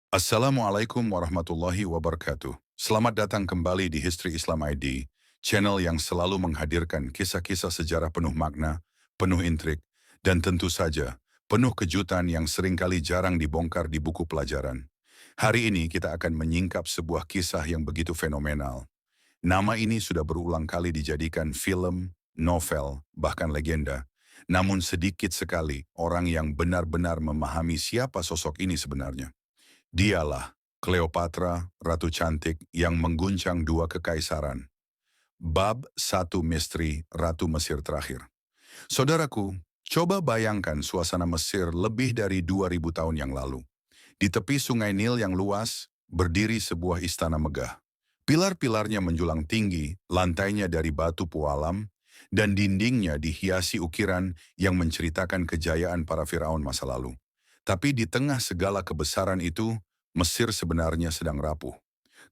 Assalamualaikum warahmatullahi wabarakatuh. Selamat datang kembali di History Islam ID, channel yang selalu menghadirkan kisah-kisah sejarah penuh makna, penuh intrik, dan tentu saja penuh kejutan yang seringkali jarang dibongkar di buku pelajaran. Hari ini kita akan menyingkap sebuah kisah yang begitu fenomenal. Nama ini sudah berulang kali dijadikan film, novel, bahkan legenda. Namun sedikit sekali orang yang benar-benar memahami siapa sosok ini sebenarnya. Dialah Cleopatra, Ratu Cantik yang mengguncang dua kekaisaran. Bab satu Misteri Ratu Mesir Terakhir. Saudaraku, coba bayangkan suasana Mesir lebih dari 2000 tahun yang lalu. Di tepi sungai Nil yang luas, berdiri sebuah istana megah. Pilar-pilarnya menjulang tinggi, lantainya dari batu pualam, dan dindingnya dihiasi ukiran yang menceritakan kejayaan para Firaun masa lalu. Tapi di tengah segala kebesaran itu, Mesir sebenarnya sedang rapuh.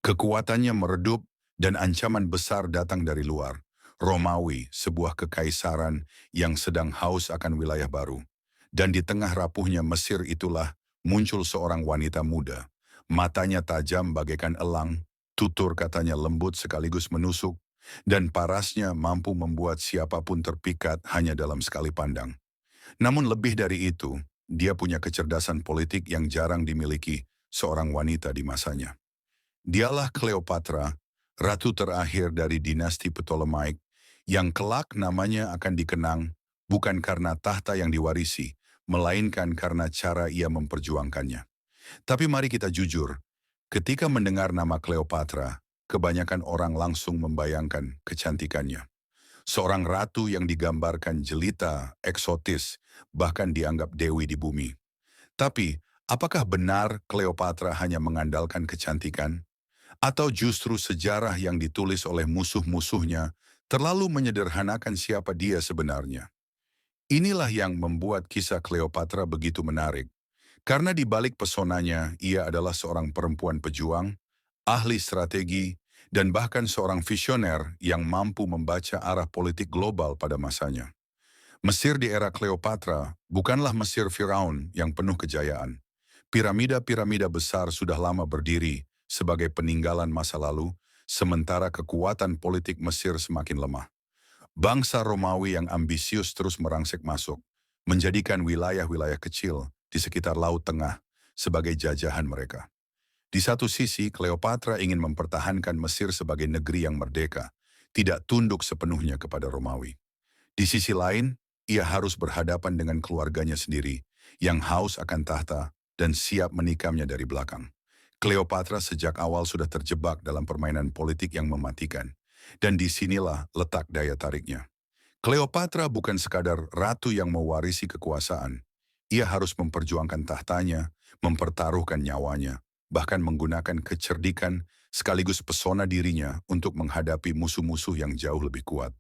Kekuatannya meredup dan ancaman besar datang dari luar. Romawi, sebuah kekaisaran yang sedang haus akan wilayah baru. Dan di tengah rapuhnya Mesir itulah muncul seorang wanita muda. Matanya tajam bagaikan elang, tutur katanya lembut sekaligus menusuk, dan parasnya mampu membuat siapapun terpikat hanya dalam sekali pandang. Namun lebih dari itu, dia punya kecerdasan politik yang jarang dimiliki seorang wanita di masanya. Dialah Cleopatra, ratu terakhir dari dinasti Ptolemaic, yang kelak namanya akan dikenang bukan karena tahta yang diwarisi, melainkan karena cara ia memperjuangkannya. Tapi mari kita jujur, ketika mendengar nama Cleopatra, kebanyakan orang langsung membayangkan kecantikannya. Seorang ratu yang digambarkan jelita, eksotis, bahkan dianggap dewi di bumi. Tapi, apakah benar Cleopatra hanya mengandalkan kecantikan? Atau justru sejarah yang ditulis oleh musuh-musuhnya terlalu menyederhanakan siapa dia sebenarnya? Inilah yang membuat kisah Cleopatra begitu menarik. Karena di balik pesonanya, ia adalah seorang perempuan pejuang, ahli strategi, dan bahkan seorang visioner yang mampu membaca arah politik global pada masanya. Mesir di era Cleopatra bukanlah Mesir Firaun yang penuh kejayaan. Piramida-piramida besar sudah lama berdiri sebagai peninggalan masa lalu, sementara kekuatan politik Mesir semakin lemah. Bangsa Romawi yang ambisius terus merangsek masuk, menjadikan wilayah-wilayah kecil di sekitar Laut Tengah sebagai jajahan mereka. Di satu sisi, Cleopatra ingin mempertahankan Mesir sebagai negeri yang merdeka, tidak tunduk sepenuhnya kepada Romawi. Di sisi lain, ia harus berhadapan dengan keluarganya sendiri, yang haus akan tahta dan siap menikamnya dari belakang. Cleopatra sejak awal sudah terjebak dalam permainan politik yang mematikan, dan disinilah letak daya tariknya. Cleopatra bukan sekadar ratu yang mewarisi kekuasaan. Ia harus memperjuangkan tahtanya, mempertaruhkan nyawanya, bahkan menggunakan kecerdikan sekaligus pesona dirinya untuk menghadapi musuh-musuh yang jauh lebih kuat.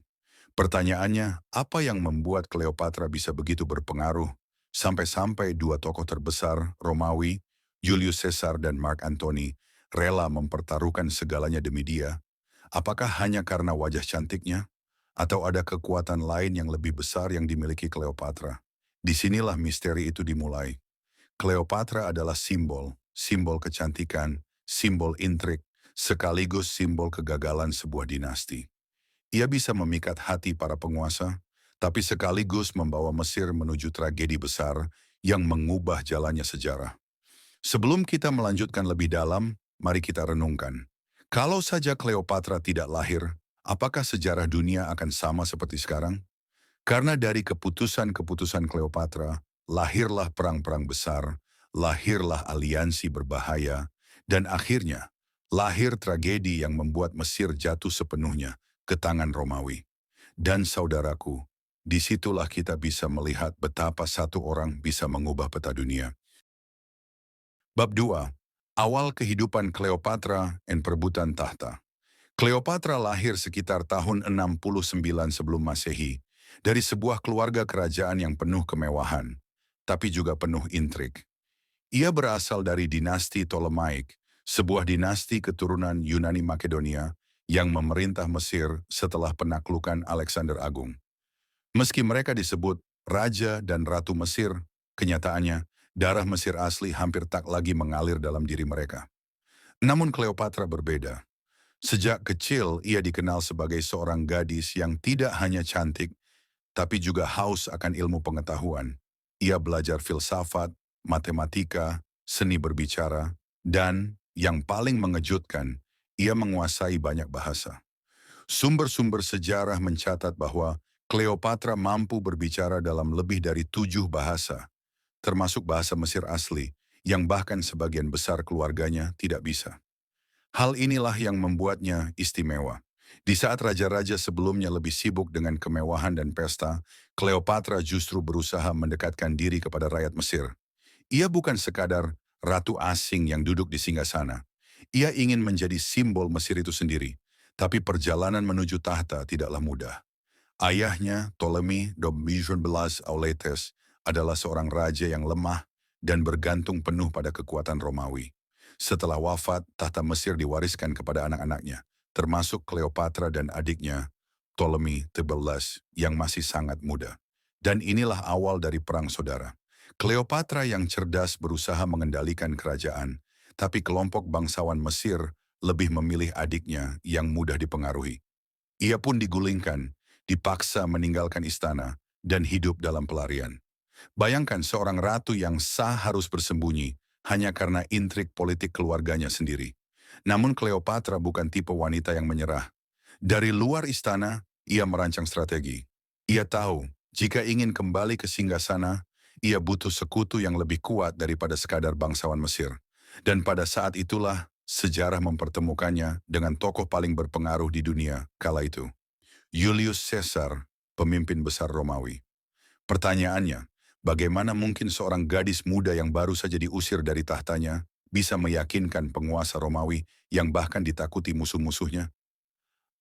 Pertanyaannya, apa yang membuat Cleopatra bisa begitu berpengaruh sampai-sampai dua tokoh terbesar Romawi, Julius Caesar dan Mark Antony, rela mempertaruhkan segalanya demi dia? Apakah hanya karena wajah cantiknya? Atau ada kekuatan lain yang lebih besar yang dimiliki Cleopatra? Disinilah misteri itu dimulai. Cleopatra adalah simbol kecantikan, simbol intrik, sekaligus simbol kegagalan sebuah dinasti. Ia bisa memikat hati para penguasa, tapi sekaligus membawa Mesir menuju tragedi besar yang mengubah jalannya sejarah. Sebelum kita melanjutkan lebih dalam, mari kita renungkan. Kalau saja Cleopatra tidak lahir, apakah sejarah dunia akan sama seperti sekarang? Karena dari keputusan-keputusan Cleopatra, lahirlah perang-perang besar, lahirlah aliansi berbahaya, dan akhirnya lahir tragedi yang membuat Mesir jatuh sepenuhnya ke tangan Romawi. Dan saudaraku, disitulah kita bisa melihat betapa satu orang bisa mengubah peta dunia. Bab 2. Awal kehidupan Cleopatra dan perebutan tahta. Cleopatra lahir sekitar tahun 69 sebelum Masehi dari sebuah keluarga kerajaan yang penuh kemewahan, tapi juga penuh intrik. Ia berasal dari dinasti Ptolemaic, sebuah dinasti keturunan Yunani Makedonia yang memerintah Mesir setelah penaklukan Alexander Agung. Meski mereka disebut Raja dan Ratu Mesir, kenyataannya Darah Mesir asli hampir tak lagi mengalir dalam diri mereka. Namun Cleopatra berbeda. Sejak kecil ia dikenal sebagai seorang gadis yang tidak hanya cantik, tapi juga haus akan ilmu pengetahuan. Ia belajar filsafat, matematika, seni berbicara, dan yang paling mengejutkan, ia menguasai banyak bahasa. Sumber-sumber sejarah mencatat bahwa Cleopatra mampu berbicara dalam lebih dari 7 bahasa, termasuk bahasa Mesir asli, yang bahkan sebagian besar keluarganya tidak bisa. Hal inilah yang membuatnya istimewa. Di saat raja-raja sebelumnya lebih sibuk dengan kemewahan dan pesta, Cleopatra justru berusaha mendekatkan diri kepada rakyat Mesir. Ia bukan sekadar ratu asing yang duduk di singgasana. Ia ingin menjadi simbol Mesir itu sendiri. Tapi perjalanan menuju tahta tidaklah mudah. Ayahnya, Ptolemy Domitian Auletes, adalah seorang raja yang lemah dan bergantung penuh pada kekuatan Romawi. Setelah wafat, tahta Mesir diwariskan kepada anak-anaknya, termasuk Cleopatra dan adiknya, Ptolemy XIII, yang masih sangat muda. Dan inilah awal dari perang saudara. Cleopatra yang cerdas berusaha mengendalikan kerajaan, tapi kelompok bangsawan Mesir lebih memilih adiknya yang mudah dipengaruhi. Ia pun digulingkan, dipaksa meninggalkan istana, dan hidup dalam pelarian. Bayangkan seorang ratu yang sah harus bersembunyi hanya karena intrik politik keluarganya sendiri. Namun Cleopatra bukan tipe wanita yang menyerah. Dari luar istana, ia merancang strategi. Ia tahu, jika ingin kembali ke singgasana, ia butuh sekutu yang lebih kuat daripada sekadar bangsawan Mesir. Dan pada saat itulah, sejarah mempertemukannya dengan tokoh paling berpengaruh di dunia kala itu. Julius Caesar, pemimpin besar Romawi. Pertanyaannya, bagaimana mungkin seorang gadis muda yang baru saja diusir dari tahtanya bisa meyakinkan penguasa Romawi yang bahkan ditakuti musuh-musuhnya?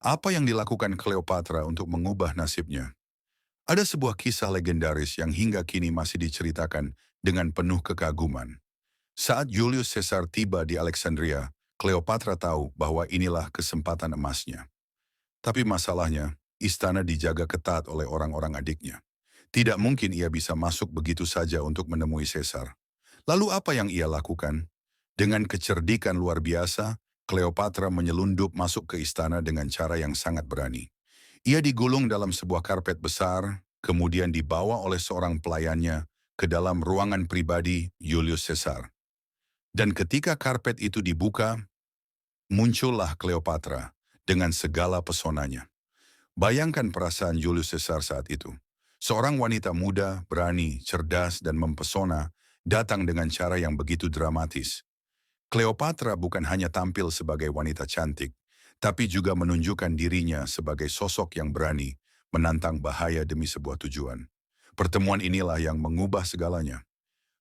Apa yang dilakukan Cleopatra untuk mengubah nasibnya? Ada sebuah kisah legendaris yang hingga kini masih diceritakan dengan penuh kekaguman. Saat Julius Caesar tiba di Alexandria, Cleopatra tahu bahwa inilah kesempatan emasnya. Tapi masalahnya, istana dijaga ketat oleh orang-orang adiknya. Tidak mungkin ia bisa masuk begitu saja untuk menemui Caesar. Lalu apa yang ia lakukan? Dengan kecerdikan luar biasa, Cleopatra menyelundup masuk ke istana dengan cara yang sangat berani. Ia digulung dalam sebuah karpet besar, kemudian dibawa oleh seorang pelayannya ke dalam ruangan pribadi Julius Caesar. Dan ketika karpet itu dibuka, muncullah Cleopatra dengan segala pesonanya. Bayangkan perasaan Julius Caesar saat itu. Seorang wanita muda, berani, cerdas, dan mempesona datang dengan cara yang begitu dramatis. Cleopatra bukan hanya tampil sebagai wanita cantik, tapi juga menunjukkan dirinya sebagai sosok yang berani, menantang bahaya demi sebuah tujuan. Pertemuan inilah yang mengubah segalanya.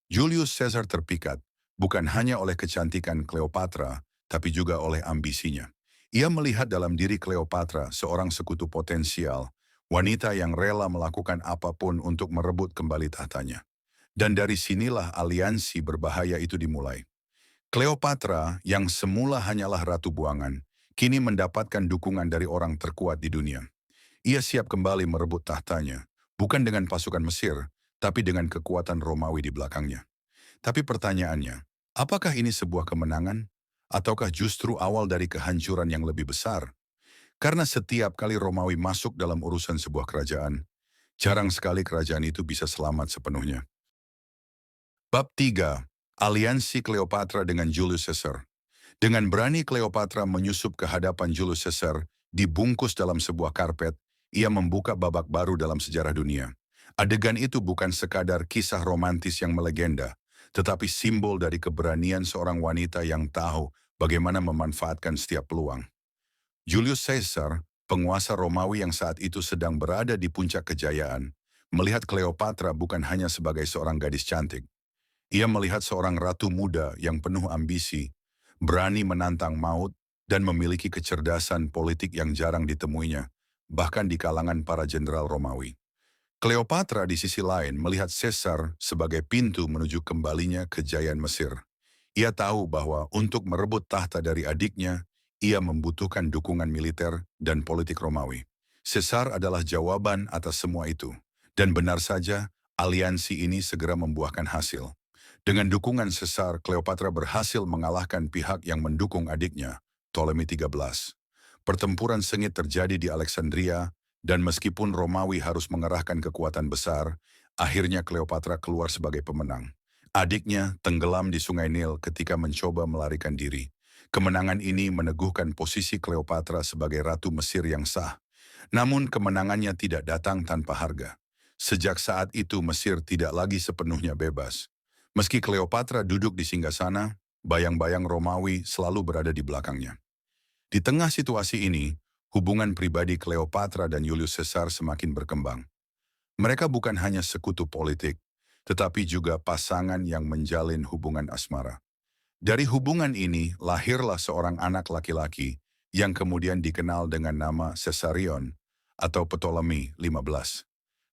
Julius Caesar terpikat, bukan hanya oleh kecantikan Cleopatra, tapi juga oleh ambisinya. Ia melihat dalam diri Cleopatra seorang sekutu potensial, wanita yang rela melakukan apapun untuk merebut kembali tahtanya. Dan dari sinilah aliansi berbahaya itu dimulai. Cleopatra yang semula hanyalah ratu buangan, kini mendapatkan dukungan dari orang terkuat di dunia. Ia siap kembali merebut tahtanya, bukan dengan pasukan Mesir, tapi dengan kekuatan Romawi di belakangnya. Tapi pertanyaannya, apakah ini sebuah kemenangan? Ataukah justru awal dari kehancuran yang lebih besar? Karena setiap kali Romawi masuk dalam urusan sebuah kerajaan, jarang sekali kerajaan itu bisa selamat sepenuhnya. Bab 3. Aliansi Cleopatra dengan Julius Caesar. Dengan berani Cleopatra menyusup ke hadapan Julius Caesar, dibungkus dalam sebuah karpet, ia membuka babak baru dalam sejarah dunia. Adegan itu bukan sekadar kisah romantis yang melegenda, tetapi simbol dari keberanian seorang wanita yang tahu bagaimana memanfaatkan setiap peluang. Julius Caesar, penguasa Romawi yang saat itu sedang berada di puncak kejayaan, melihat Cleopatra bukan hanya sebagai seorang gadis cantik. Ia melihat seorang ratu muda yang penuh ambisi, berani menantang maut, dan memiliki kecerdasan politik yang jarang ditemuinya, bahkan di kalangan para jenderal Romawi. Cleopatra di sisi lain melihat Caesar sebagai pintu menuju kembalinya kejayaan Mesir. Ia tahu bahwa untuk merebut tahta dari adiknya, ia membutuhkan dukungan militer dan politik Romawi. Caesar adalah jawaban atas semua itu. Dan benar saja, aliansi ini segera membuahkan hasil. Dengan dukungan Caesar, Cleopatra berhasil mengalahkan pihak yang mendukung adiknya, Ptolemy XIII. Pertempuran sengit terjadi di Alexandria, dan meskipun Romawi harus mengerahkan kekuatan besar, akhirnya Cleopatra keluar sebagai pemenang. Adiknya tenggelam di Sungai Nil ketika mencoba melarikan diri. Kemenangan ini meneguhkan posisi Cleopatra sebagai Ratu Mesir yang sah. Namun kemenangannya tidak datang tanpa harga. Sejak saat itu Mesir tidak lagi sepenuhnya bebas. Meski Cleopatra duduk di singgasana, bayang-bayang Romawi selalu berada di belakangnya. Di tengah situasi ini, hubungan pribadi Cleopatra dan Julius Caesar semakin berkembang. Mereka bukan hanya sekutu politik, tetapi juga pasangan yang menjalin hubungan asmara. Dari hubungan ini lahirlah seorang anak laki-laki yang kemudian dikenal dengan nama Caesarion atau Ptolemy XV.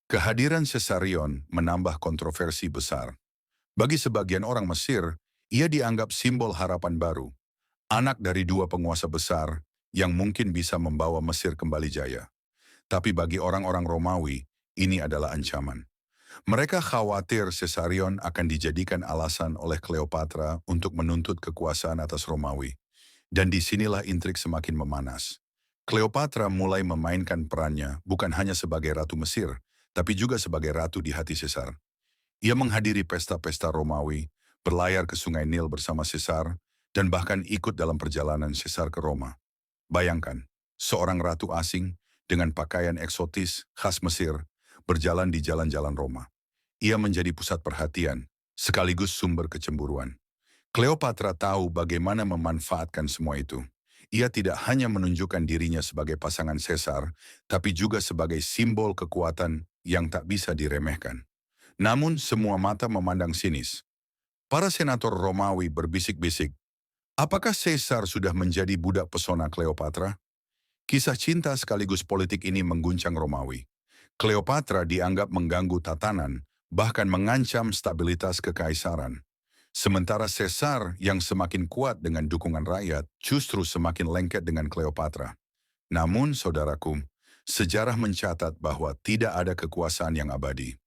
Kehadiran Caesarion menambah kontroversi besar. Bagi sebagian orang Mesir, ia dianggap simbol harapan baru, anak dari dua penguasa besar yang mungkin bisa membawa Mesir kembali jaya. Tapi bagi orang-orang Romawi, ini adalah ancaman. Mereka khawatir Caesarion akan dijadikan alasan oleh Cleopatra untuk menuntut kekuasaan atas Romawi. Dan disinilah intrik semakin memanas. Cleopatra mulai memainkan perannya bukan hanya sebagai Ratu Mesir, tapi juga sebagai Ratu di hati Caesar. Ia menghadiri pesta-pesta Romawi, berlayar ke Sungai Nil bersama Caesar, dan bahkan ikut dalam perjalanan Caesar ke Roma. Bayangkan, seorang ratu asing dengan pakaian eksotis khas Mesir berjalan di jalan-jalan Roma. Ia menjadi pusat perhatian, sekaligus sumber kecemburuan. Cleopatra tahu bagaimana memanfaatkan semua itu. Ia tidak hanya menunjukkan dirinya sebagai pasangan Caesar, tapi juga sebagai simbol kekuatan yang tak bisa diremehkan. Namun semua mata memandang sinis. Para senator Romawi berbisik-bisik, apakah Caesar sudah menjadi budak pesona Cleopatra? Kisah cinta sekaligus politik ini mengguncang Romawi. Cleopatra dianggap mengganggu tatanan, bahkan mengancam stabilitas kekaisaran. Sementara Caesar yang semakin kuat dengan dukungan rakyat justru semakin lengket dengan Cleopatra. Namun, saudaraku, sejarah mencatat bahwa tidak ada kekuasaan yang abadi.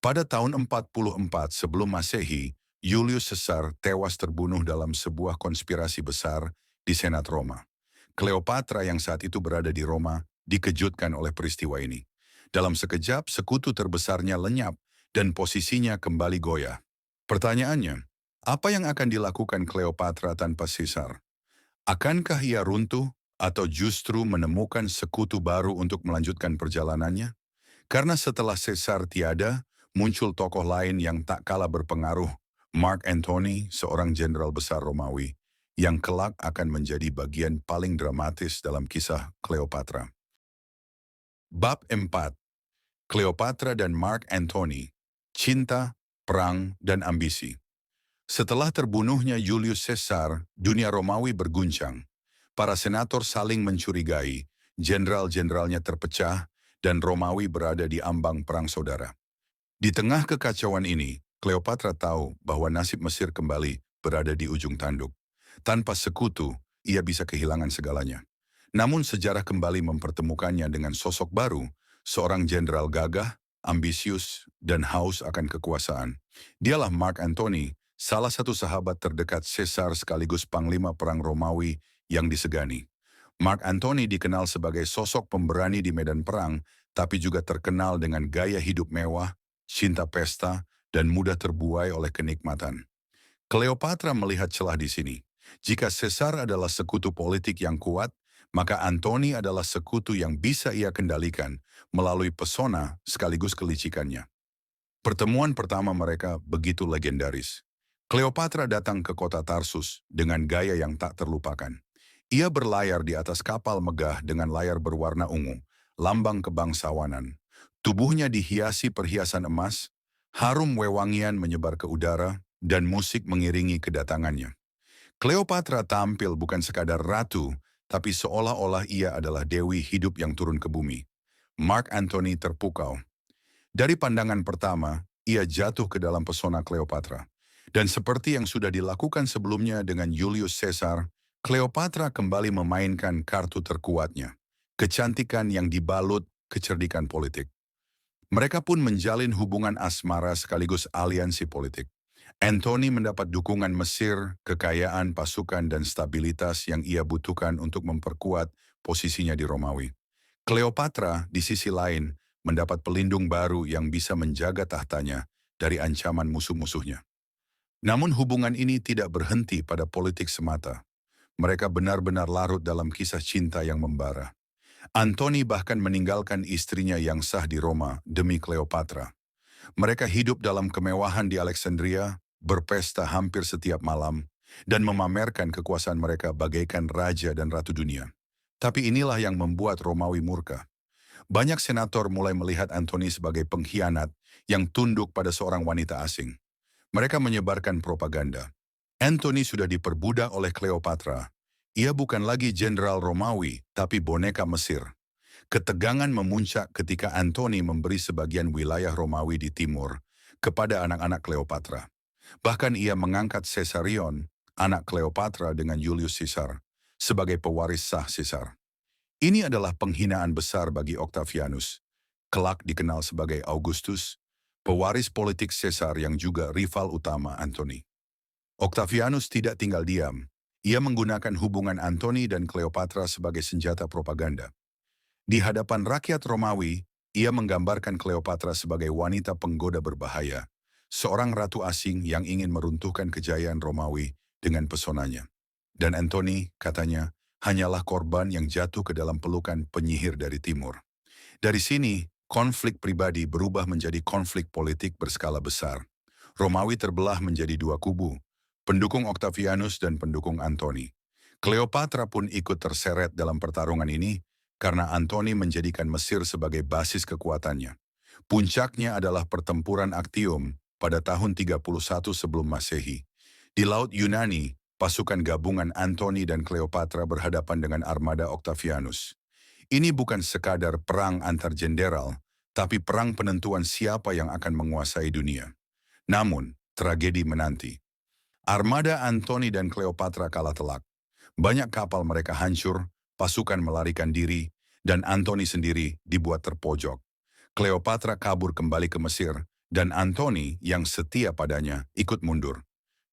Pada tahun 44 sebelum Masehi, Julius Caesar tewas terbunuh dalam sebuah konspirasi besar di Senat Roma. Cleopatra yang saat itu berada di Roma dikejutkan oleh peristiwa ini. Dalam sekejap, sekutu terbesarnya lenyap dan posisinya kembali goyah. Pertanyaannya, apa yang akan dilakukan Cleopatra tanpa Caesar? Akankah ia runtuh atau justru menemukan sekutu baru untuk melanjutkan perjalanannya? Karena setelah Caesar tiada, muncul tokoh lain yang tak kalah berpengaruh, Mark Antony, seorang jenderal besar Romawi, yang kelak akan menjadi bagian paling dramatis dalam kisah Cleopatra. Bab 4. Cleopatra dan Mark Antony, Cinta, Perang, dan Ambisi. Setelah terbunuhnya Julius Caesar, dunia Romawi berguncang. Para senator saling mencurigai, jenderal-jenderalnya terpecah, dan Romawi berada di ambang perang saudara. Di tengah kekacauan ini, Cleopatra tahu bahwa nasib Mesir kembali berada di ujung tanduk. Tanpa sekutu, ia bisa kehilangan segalanya. Namun sejarah kembali mempertemukannya dengan sosok baru, seorang jenderal gagah, ambisius, dan haus akan kekuasaan. Dialah Mark Antony, salah satu sahabat terdekat Caesar sekaligus panglima perang Romawi yang disegani. Mark Antony dikenal sebagai sosok pemberani di medan perang, tapi juga terkenal dengan gaya hidup mewah, cinta pesta, dan mudah terbuai oleh kenikmatan. Cleopatra melihat celah di sini. Jika Caesar adalah sekutu politik yang kuat, maka Antony adalah sekutu yang bisa ia kendalikan melalui pesona sekaligus kelicikannya. Pertemuan pertama mereka begitu legendaris. Cleopatra datang ke kota Tarsus dengan gaya yang tak terlupakan. Ia berlayar di atas kapal megah dengan layar berwarna ungu, lambang kebangsawanan. Tubuhnya dihiasi perhiasan emas, harum wewangian menyebar ke udara, dan musik mengiringi kedatangannya. Cleopatra tampil bukan sekadar ratu, tapi seolah-olah ia adalah dewi hidup yang turun ke bumi. Mark Antony terpukau. Dari pandangan pertama, ia jatuh ke dalam pesona Cleopatra. Dan seperti yang sudah dilakukan sebelumnya dengan Julius Caesar, Cleopatra kembali memainkan kartu terkuatnya, kecantikan yang dibalut kecerdikan politik. Mereka pun menjalin hubungan asmara sekaligus aliansi politik. Antony mendapat dukungan Mesir, kekayaan, pasukan, dan stabilitas yang ia butuhkan untuk memperkuat posisinya di Romawi. Cleopatra, di sisi lain, mendapat pelindung baru yang bisa menjaga tahtanya dari ancaman musuh-musuhnya. Namun hubungan ini tidak berhenti pada politik semata. Mereka benar-benar larut dalam kisah cinta yang membara. Antony bahkan meninggalkan istrinya yang sah di Roma demi Cleopatra. Mereka hidup dalam kemewahan di Alexandria, berpesta hampir setiap malam, dan memamerkan kekuasaan mereka bagaikan raja dan ratu dunia. Tapi inilah yang membuat Romawi murka. Banyak senator mulai melihat Antony sebagai pengkhianat yang tunduk pada seorang wanita asing. Mereka menyebarkan propaganda. Antony sudah diperbudak oleh Cleopatra. Ia bukan lagi jenderal Romawi, tapi boneka Mesir. Ketegangan memuncak ketika Antony memberi sebagian wilayah Romawi di timur kepada anak-anak Cleopatra. Bahkan ia mengangkat Caesarion, anak Cleopatra dengan Julius Caesar, sebagai pewaris sah Caesar. Ini adalah penghinaan besar bagi Octavianus, kelak dikenal sebagai Augustus, pewaris politik Caesar yang juga rival utama Antony. Octavianus tidak tinggal diam. Ia menggunakan hubungan Antony dan Cleopatra sebagai senjata propaganda. Di hadapan rakyat Romawi, ia menggambarkan Cleopatra sebagai wanita penggoda berbahaya, seorang ratu asing yang ingin meruntuhkan kejayaan Romawi dengan pesonanya. Dan Antony, katanya, hanyalah korban yang jatuh ke dalam pelukan penyihir dari timur. Dari sini, konflik pribadi berubah menjadi konflik politik berskala besar. Romawi terbelah menjadi dua kubu, pendukung Octavianus dan pendukung Antony. Cleopatra pun ikut terseret dalam pertarungan ini, karena Antony menjadikan Mesir sebagai basis kekuatannya. Puncaknya adalah pertempuran Actium pada tahun 31 sebelum Masehi. Di Laut Yunani, pasukan gabungan Antony dan Cleopatra berhadapan dengan armada Octavianus. Ini bukan sekadar perang antar jenderal, tapi perang penentuan siapa yang akan menguasai dunia. Namun, tragedi menanti. Armada Antony dan Cleopatra kalah telak. Banyak kapal mereka hancur, pasukan melarikan diri, dan Antony sendiri dibuat terpojok. Cleopatra kabur kembali ke Mesir, dan Antony yang setia padanya ikut mundur.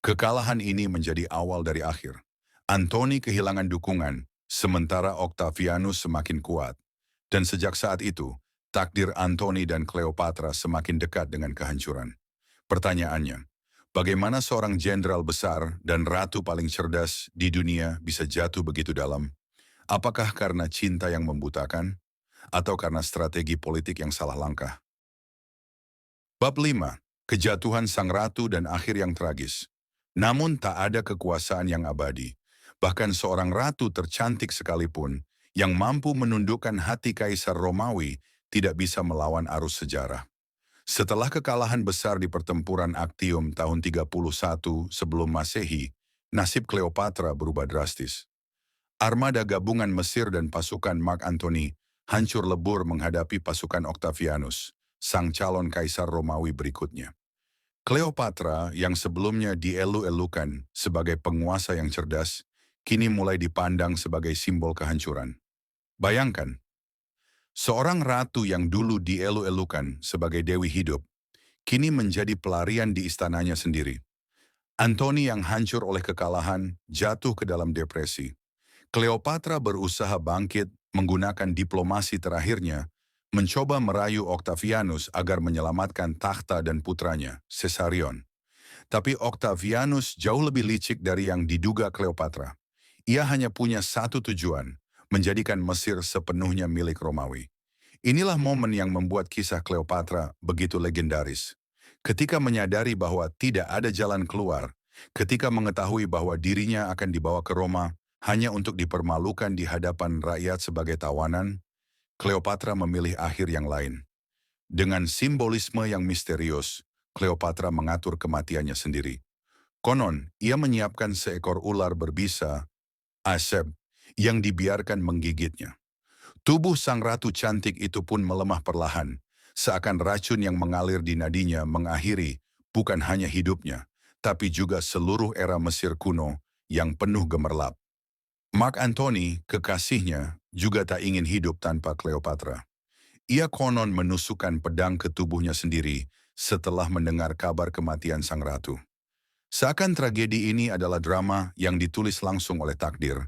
Kekalahan ini menjadi awal dari akhir. Antony kehilangan dukungan, sementara Octavianus semakin kuat. Dan sejak saat itu, takdir Antony dan Cleopatra semakin dekat dengan kehancuran. Pertanyaannya, bagaimana seorang jenderal besar dan ratu paling cerdas di dunia bisa jatuh begitu dalam? Apakah karena cinta yang membutakan, atau karena strategi politik yang salah langkah? Bab 5. Kejatuhan sang ratu dan akhir yang tragis. Namun tak ada kekuasaan yang abadi. Bahkan seorang ratu tercantik sekalipun, yang mampu menundukkan hati Kaisar Romawi, tidak bisa melawan arus sejarah. Setelah kekalahan besar di pertempuran Actium tahun 31 sebelum Masehi, nasib Cleopatra berubah drastis. Armada gabungan Mesir dan pasukan Mark Antony hancur lebur menghadapi pasukan Octavianus, sang calon kaisar Romawi berikutnya. Cleopatra yang sebelumnya dielu-elukan sebagai penguasa yang cerdas, kini mulai dipandang sebagai simbol kehancuran. Bayangkan, seorang ratu yang dulu dielu-elukan sebagai dewi hidup, kini menjadi pelarian di istananya sendiri. Antony yang hancur oleh kekalahan jatuh ke dalam depresi. Cleopatra berusaha bangkit menggunakan diplomasi terakhirnya, mencoba merayu Octavianus agar menyelamatkan takhta dan putranya, Caesarion. Tapi Octavianus jauh lebih licik dari yang diduga Cleopatra. Ia hanya punya satu tujuan, menjadikan Mesir sepenuhnya milik Romawi. Inilah momen yang membuat kisah Cleopatra begitu legendaris. Ketika menyadari bahwa tidak ada jalan keluar, ketika mengetahui bahwa dirinya akan dibawa ke Roma hanya untuk dipermalukan di hadapan rakyat sebagai tawanan, Cleopatra memilih akhir yang lain. Dengan simbolisme yang misterius, Cleopatra mengatur kematiannya sendiri. Konon, ia menyiapkan seekor ular berbisa, Aseb, yang dibiarkan menggigitnya. Tubuh sang ratu cantik itu pun melemah perlahan, seakan racun yang mengalir di nadinya mengakhiri bukan hanya hidupnya, tapi juga seluruh era Mesir kuno yang penuh gemerlap. Mark Antony, kekasihnya, juga tak ingin hidup tanpa Cleopatra. Ia konon menusukkan pedang ke tubuhnya sendiri setelah mendengar kabar kematian sang ratu. Seakan tragedi ini adalah drama yang ditulis langsung oleh takdir.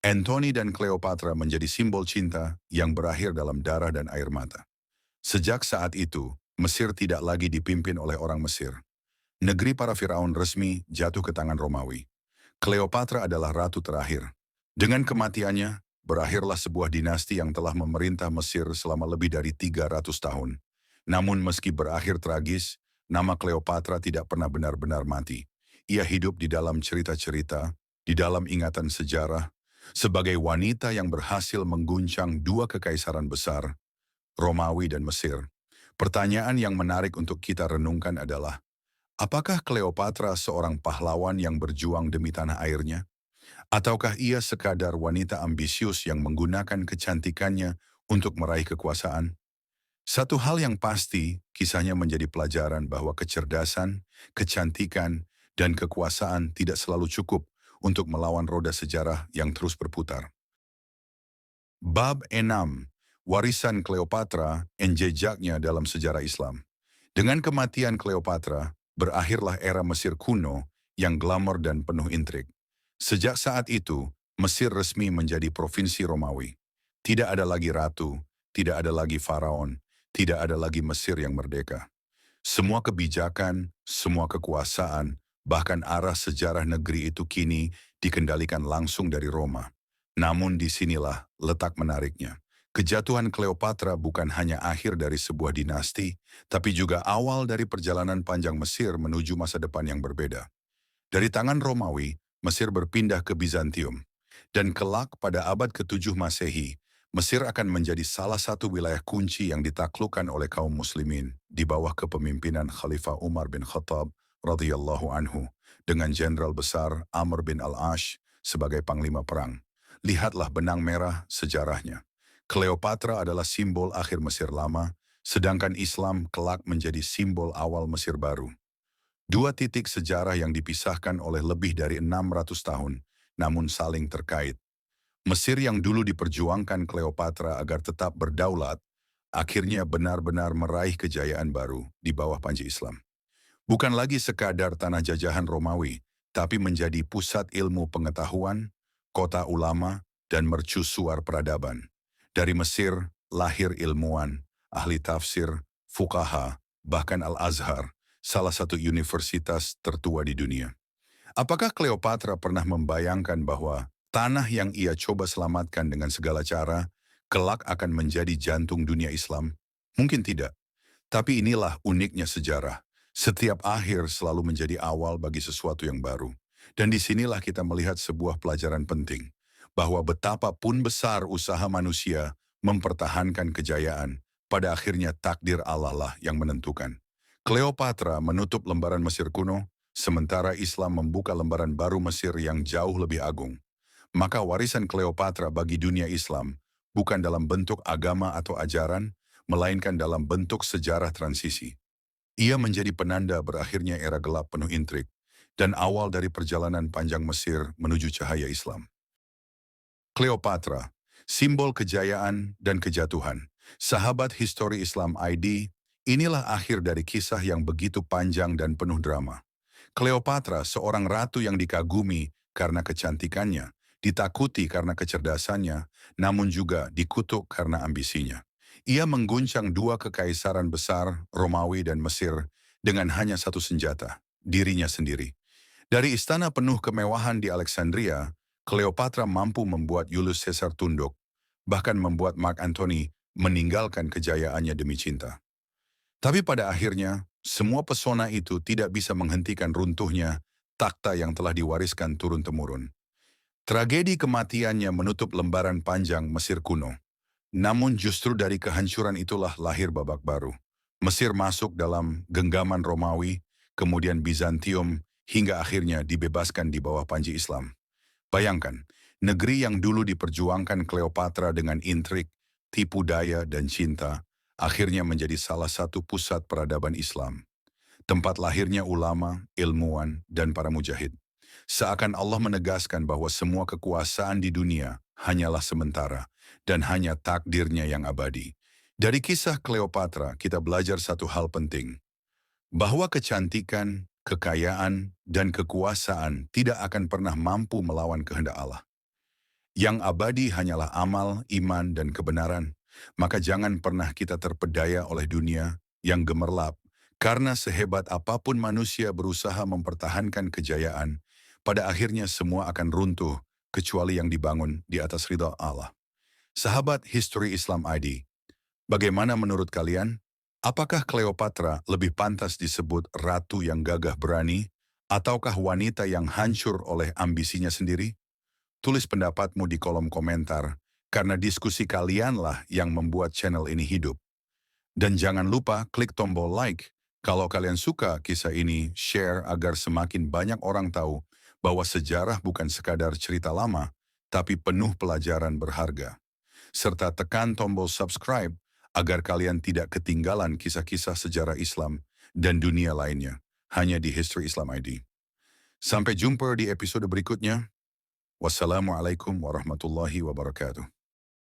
Antony dan Cleopatra menjadi simbol cinta yang berakhir dalam darah dan air mata. Sejak saat itu, Mesir tidak lagi dipimpin oleh orang Mesir. Negeri para Firaun resmi jatuh ke tangan Romawi. Cleopatra adalah ratu terakhir. Dengan kematiannya, berakhirlah sebuah dinasti yang telah memerintah Mesir selama lebih dari 300 tahun. Namun meski berakhir tragis, nama Cleopatra tidak pernah benar-benar mati. Ia hidup di dalam cerita-cerita, di dalam ingatan sejarah, sebagai wanita yang berhasil mengguncang dua kekaisaran besar, Romawi dan Mesir. Pertanyaan yang menarik untuk kita renungkan adalah, apakah Cleopatra seorang pahlawan yang berjuang demi tanah airnya? Ataukah ia sekadar wanita ambisius yang menggunakan kecantikannya untuk meraih kekuasaan? Satu hal yang pasti, kisahnya menjadi pelajaran bahwa kecerdasan, kecantikan, dan kekuasaan tidak selalu cukup untuk melawan roda sejarah yang terus berputar. Bab 6. Warisan Cleopatra dan jejaknya dalam sejarah Islam. Dengan kematian Cleopatra, berakhirlah era Mesir kuno yang glamor dan penuh intrik. Sejak saat itu, Mesir resmi menjadi provinsi Romawi. Tidak ada lagi ratu, tidak ada lagi faraon, tidak ada lagi Mesir yang merdeka. Semua kebijakan, semua kekuasaan, bahkan arah sejarah negeri itu kini dikendalikan langsung dari Roma. Namun disinilah letak menariknya. Kejatuhan Cleopatra bukan hanya akhir dari sebuah dinasti, tapi juga awal dari perjalanan panjang Mesir menuju masa depan yang berbeda. Dari tangan Romawi, Mesir berpindah ke Bizantium. Dan kelak pada abad ke-7 Masehi, Mesir akan menjadi salah satu wilayah kunci yang ditaklukkan oleh kaum muslimin di bawah kepemimpinan Khalifah Umar bin Khattab radhiyallahu anhu dengan jenderal besar Amr bin al-Ash sebagai panglima perang. Lihatlah benang merah sejarahnya. Cleopatra adalah simbol akhir Mesir lama, sedangkan Islam kelak menjadi simbol awal Mesir baru. Dua titik sejarah yang dipisahkan oleh lebih dari 600 tahun, namun saling terkait. Mesir yang dulu diperjuangkan Cleopatra agar tetap berdaulat, akhirnya benar-benar meraih kejayaan baru di bawah panji Islam. Bukan lagi sekadar tanah jajahan Romawi, tapi menjadi pusat ilmu pengetahuan, kota ulama, dan mercusuar peradaban. Dari Mesir, lahir ilmuwan, ahli tafsir, fuqaha, bahkan Al-Azhar, salah satu universitas tertua di dunia. Apakah Cleopatra pernah membayangkan bahwa tanah yang ia coba selamatkan dengan segala cara, kelak akan menjadi jantung dunia Islam? Mungkin tidak. Tapi inilah uniknya sejarah. Setiap akhir selalu menjadi awal bagi sesuatu yang baru. Dan disinilah kita melihat sebuah pelajaran penting. Bahwa betapapun besar usaha manusia mempertahankan kejayaan, pada akhirnya takdir Allah lah yang menentukan. Cleopatra menutup lembaran Mesir kuno, sementara Islam membuka lembaran baru Mesir yang jauh lebih agung. Maka warisan Cleopatra bagi dunia Islam bukan dalam bentuk agama atau ajaran, melainkan dalam bentuk sejarah transisi. Ia menjadi penanda berakhirnya era gelap penuh intrik, dan awal dari perjalanan panjang Mesir menuju cahaya Islam. Cleopatra, simbol kejayaan dan kejatuhan. Sahabat Histori Islam ID, inilah akhir dari kisah yang begitu panjang dan penuh drama. Cleopatra, seorang ratu yang dikagumi karena kecantikannya, ditakuti karena kecerdasannya, namun juga dikutuk karena ambisinya. Ia mengguncang dua kekaisaran besar, Romawi dan Mesir, dengan hanya satu senjata, dirinya sendiri. Dari istana penuh kemewahan di Alexandria, Cleopatra mampu membuat Julius Caesar tunduk, bahkan membuat Mark Antony meninggalkan kejayaannya demi cinta. Tapi pada akhirnya, semua pesona itu tidak bisa menghentikan runtuhnya takhta yang telah diwariskan turun-temurun. Tragedi kematiannya menutup lembaran panjang Mesir kuno. Namun justru dari kehancuran itulah lahir babak baru. Mesir masuk dalam genggaman Romawi, kemudian Bizantium, hingga akhirnya dibebaskan di bawah panji Islam. Bayangkan, negeri yang dulu diperjuangkan Cleopatra dengan intrik, tipu daya, dan cinta, akhirnya menjadi salah satu pusat peradaban Islam. Tempat lahirnya ulama, ilmuwan, dan para mujahid. Seakan Allah menegaskan bahwa semua kekuasaan di dunia hanyalah sementara dan hanya takdirnya yang abadi. Dari kisah Cleopatra, kita belajar satu hal penting. Bahwa kecantikan, kekayaan, dan kekuasaan tidak akan pernah mampu melawan kehendak Allah. Yang abadi hanyalah amal, iman, dan kebenaran. Maka jangan pernah kita terpedaya oleh dunia yang gemerlap, karena sehebat apapun manusia berusaha mempertahankan kejayaan, pada akhirnya semua akan runtuh, kecuali yang dibangun di atas ridha Allah. Sahabat History Islam ID, bagaimana menurut kalian? Apakah Cleopatra lebih pantas disebut ratu yang gagah berani, ataukah wanita yang hancur oleh ambisinya sendiri? Tulis pendapatmu di kolom komentar, karena diskusi kalianlah yang membuat channel ini hidup. Dan jangan lupa klik tombol like. Kalau kalian suka kisah ini, share agar semakin banyak orang tahu bahwa sejarah bukan sekadar cerita lama, tapi penuh pelajaran berharga. Serta tekan tombol subscribe agar kalian tidak ketinggalan kisah-kisah sejarah Islam dan dunia lainnya, hanya di History Islam ID. Sampai jumpa di episode berikutnya. Wassalamualaikum warahmatullahi wabarakatuh.